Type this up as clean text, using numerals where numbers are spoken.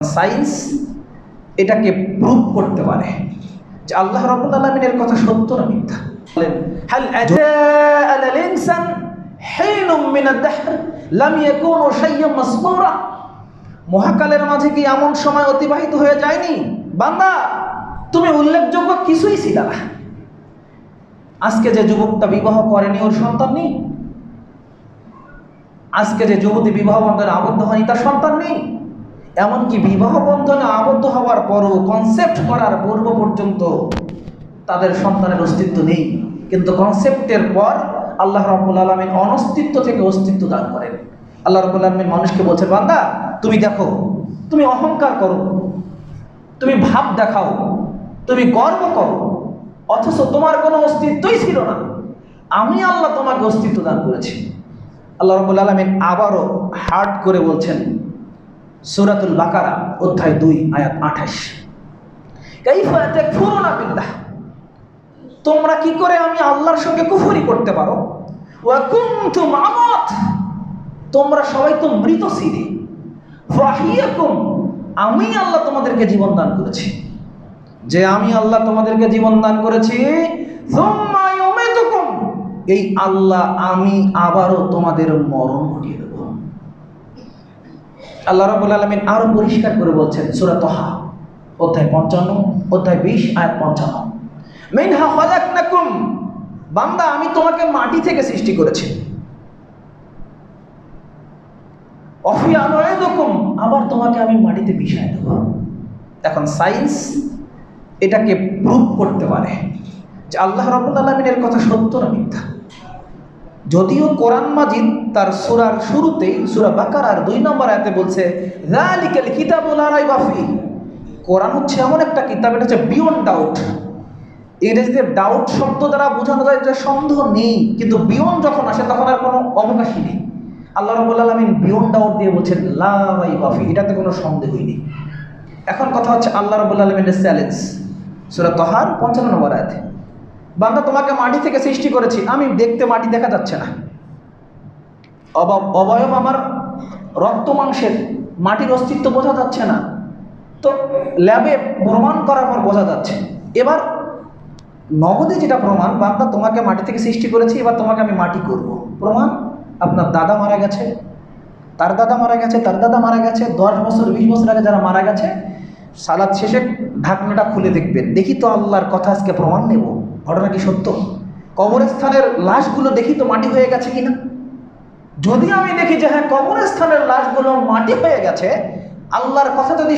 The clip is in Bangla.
সায়েন্স এটাকে প্রুভ করতে পারে যে আল্লাহ রাব্বুল আলামিনের কথা সত্য না মিথ্যা। বলেন হাল আজাল ইনসান হিনুম মিন আদ-দাহর লাম ইয়াকুনু শাইয়্যান মাসকুরা। মহাকালের মাঝে কি এমন সময় অতিবাহিত হয়ে যায়নি বান্দা তুমি উল্লেখযোগ্য কিছুই ছিল না। আজকে যে যুবকটা বিবাহ করেনি ওর সন্তান নেই, আজকে যে যুবতী বিবাহ বন্ধনে আবদ্ধ হয়নি তার সন্তান নেই, এমনকি বিবাহ বন্ধনে আবদ্ধ হওয়ার পরও কনসেপ্ট করার পূর্ব পর্যন্ত তাদের সন্তানের অস্তিত্ব নেই। কিন্তু কনসেপ্টের পর আল্লাহ রাব্বুল আলামিন অনস্তিত্ব থেকে অস্তিত্ব দান করেন। আল্লাহ রাব্বুল আলামিন মানুষকে বলছেন, বান্দা তুমি দেখো, তুমি অহংকার করো, তুমি ভাব দেখাও, তুমি গর্ব করো, অথচ তোমার কোনো অস্তিত্বই ছিল না। আমি আল্লাহ তোমাকে অস্তিত্ব দান করেছি। আল্লাহ রাব্বুল আলামিন আবারও হার্ড করে বলছেন সূরাতুল বাকারা অধ্যায় 2 আয়াত 28, কাইফা তাকফুরুনা বিল্লাহ, তোমরা কি করে আমি আল্লাহর সঙ্গে কুফরি করতে পারো, ওয়া কুনতুম আমওয়াত, তোমরা সবাই তো মৃত ছিলে, ফাহিয়াকুম, আমি আল্লাহ তোমাদেরকে জীবন দান করেছি, যে আমি আল্লাহ তোমাদেরকে জীবন দান করেছি, সুম্মা ইউমিতুকুম, এই আল্লাহ আমি আবারও তোমাদের মরণ ঘটিয়ে দেব। আল্লাহ রাব্বুল আলামিন আরো পরিষ্কার করে বলছেন সূরা তাহা অধ্যায় 55 অধ্যায় 20 আয়াত 55, মিনহা খালাকনাকুম, বান্দা আমি তোমাকে মাটি থেকে সৃষ্টি করেছি, অফিয়া নুইদুকুম, আবার তোমাকে আমি মাটিতে মিশিয়ে দেব। এখন সায়েন্স এটাকে প্রুভ করতে পারে যে আল্লাহ রাব্বুল আলামিনের কথা সত্য না মিথ্যা। যদিও কোরআন মাজিদ তার সূরার শুরুতেই সূরা বাকারার 2 নম্বর আয়াতে বলছে যালিকাল কিতাবু লা রাইবা ফি, কোরআন হচ্ছে এমন একটা কিতাব, এটা হচ্ছে বিয়ন্ড ডাউট। ইংরেজিতে ডাউট শব্দ দ্বারা বোঝানো যায় যে সন্দেহ নেই, কিন্তু বিয়ন্ড যখন আসে তখন আর কোনো অবকাশই নেই। আল্লাহ রাব্বুল আলামিন বিয়ন্ড ডাউট দিয়ে বলছেন লা রাইবা ফি, এটাতে কোনো সন্দেহই নেই। এখন কথা হচ্ছে আল্লাহ রাব্বুল আলামিনের চ্যালেঞ্জ সূরা তাহার 55 নম্বর আয়াতে, বান্দা তোমাকে মাটি থেকে সৃষ্টি করেছি, আমি দেখতে মাটি দেখা যাচ্ছে না, অবয়ব আমার রক্ত মাংসের, মাটির অস্তিত্ব বোঝা যাচ্ছে না, তো ল্যাবে প্রমাণ করার পর বোঝা যাচ্ছে। এবার নগদে যেটা প্রমাণ, বান্দা তোমাকে মাটি থেকে সৃষ্টি করেছি, এবার তোমাকে আমি মাটি করব। প্রমাণ, আপনার দাদা মারা গেছে, তার দাদা মারা গেছে, তার দাদা মারা গেছে, 10 বছর 20 বছর আগে যারা মারা গেছে, সালাত শেষে ঢাকনাটা খুলে দেখবেন, দেখি তো আল্লাহর কথা আজকে প্রমাণ নেব, ঘটনা কি সত্য। কবরস্থানের লাশগুলো দেখি তো মাটি হয়ে গেছে কিনা। যদি আমি দেখি যে হ্যাঁ কবরস্থানের লাশগুলো মাটি হয়ে গেছে, আল্লাহর কথা যদি